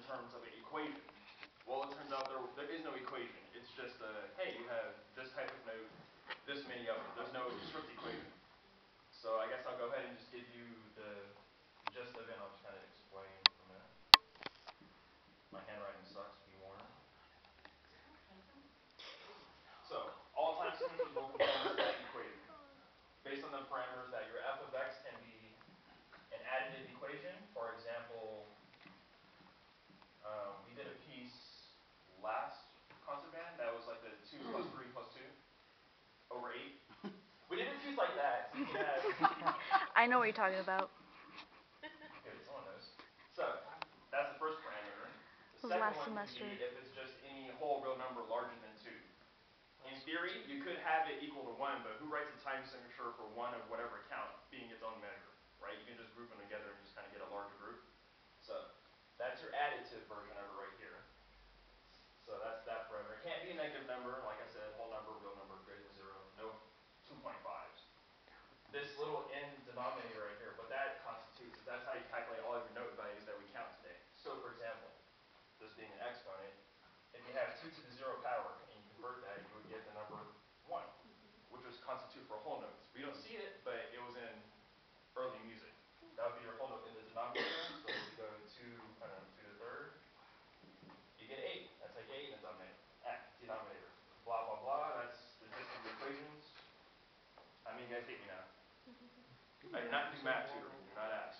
terms of an equation. Well, it turns out there is no equation. It's just hey, you have this type of note, this many of them. There's no strict equation. So I guess I'll go ahead and just give you the gist of it, and I'll just kind of explain for a minute. My handwriting sucks, be warned. So all time signatures will conform to that equation based on the parameters that your f of x can be an additive equation. For example, we did a piece last concert band that was like the 2 plus 3 plus 2 over 8. We did a piece like that, so you can have... I know what you're talking about. Good, someone knows. So, that's the first parameter. The It was second last one can semester. be if it's just any whole real number larger than 2. In theory, you could have it equal to 1, but who writes a time signature for 1 of whatever count being its own measure, right? You can just group them together and just kind of get a larger group. So, that's your additive version of it right here. So that's that parameter. It can't be a negative number, like I said, whole number, real number, greater than 0, no 2.5s. This little n denominator right here, what that constitutes is that's how you calculate all of your note values that we count today. So for example, this being an exponent, if you have 2 to the 0 power and you convert that, you would get the number 1, which was constitute for whole notes. We don't see it, but it was in early music. That would be your whole note in the denominator. So if you go 2, I don't know, 2 to the third, you get 8. That's how you get 8 in the denominator. Blah, blah, blah. That's the gist of the equations. How many of you guys hate me now? I did not do math tutoring. Do not ask.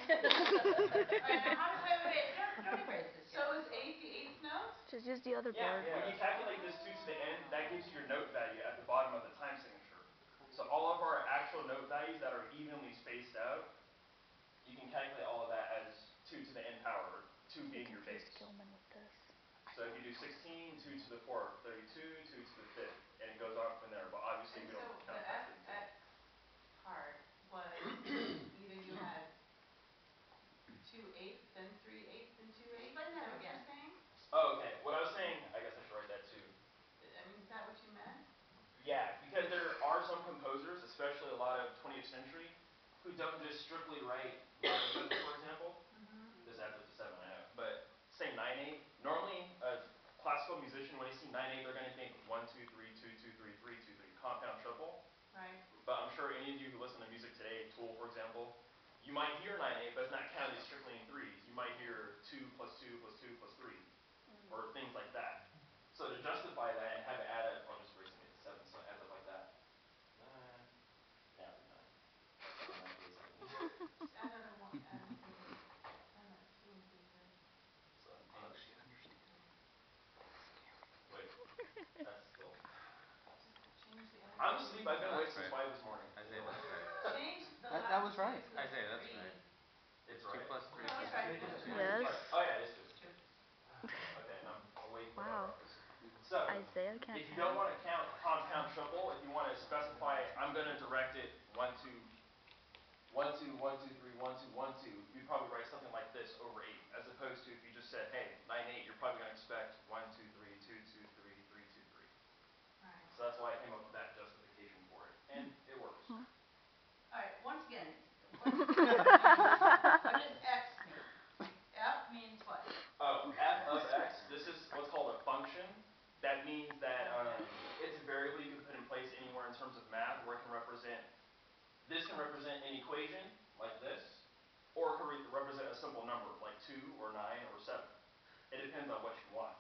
Alright, now how do, wait, don't erase this yet. So is 8 the 8th note? Just use the other Yeah, board. when you calculate this 2 to the n, that gives you your note value at the bottom of the time signature. So all of our actual note values that are evenly spaced out, you can calculate all of that as 2 to the n power, or 2 being your base. So if you do 16, 2 to the 4th, 32, 2 to the 5th, and it goes on from there. But obviously And we don't so the count past 32. fx part was either you had 2/8, then 3/8, then 2/8? Explain Is that that what you're again. saying? Oh, okay. What I was saying, I guess I should write that too. I mean, is that what you meant? Yeah, because there are some composers, especially a lot of 20th century, who don't just strictly write 9/5, for example. This adds up to 7, I know. But say 9/8. Normally, a classical musician, when they see 9/8, they're going to think 1 2 3 2 2 3 3 2 3, compound triple. Right. But I'm sure any of you who listen to music today, Tool, for example, you might hear 9/8, but it's not counted strictly in threes. You might hear 2 plus 2 plus 2 plus 3, or things like that. So to justify that and have it add up, I'll just erase and make it 7, so it adds up like that. 9, can't read 9. So 9 to the 17. Just add another one, add that 2 into here. So another 2. Wait, that's still... Just change the other I'm 2. asleep. I've been No, awake that's since right. 5 this morning. Isaiah, that's right. Change the That last was right. 2 to a Isaiah, that's 3. right. It's 2 right? plus 3 No, plus it's right. 2 plus 2. Yes. Oh yeah, it is 2. It's 2. Okay, I'm awake without Wow. breakfast. So, Isaiah can't if you don't count. want to count compound triple, if you want to specify, I'm going to direct it 1 2 1 2 1 2 3 1 2 1 2, you'd probably write something like this over 8, as opposed to if you just said, hey, 9/8, you're probably going to expect 1 2 3 2 2 3 3 2 3. Right. So that's why I came up with that justification for it, and it works. Alright, once again, what does x mean? F means what? Oh, f of x, this is what's called a function. That means that it's a variable you can put in place anywhere in terms of math, where it can represent, this can represent an equation, like this, or it can represent a simple number, like 2 or 9 or 7. It depends on what you want.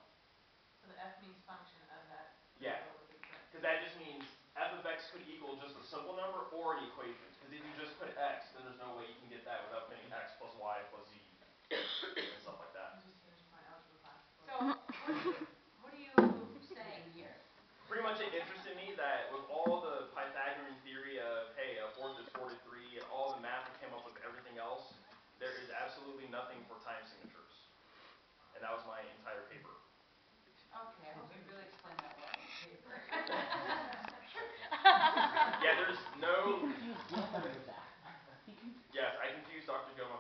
So the f means function of that Yeah, variable that we put. because that just means f of x could equal just a simple number or an equation. Because if you just put x, then there's no way you can get that without putting x plus y plus z and stuff like that. I just finished my algebra class. So, what are you saying here? Pretty much it interested me that with all the Pythagorean theory of, hey, a fourth is 4 to 3, and all the math that came up with everything else, there is absolutely nothing for time signatures. And that was my entire paper. Okay, I hope you really explained that well on the paper. Yeah, there's no... He confused Dad with that. Yes, I confused Dr. Gilman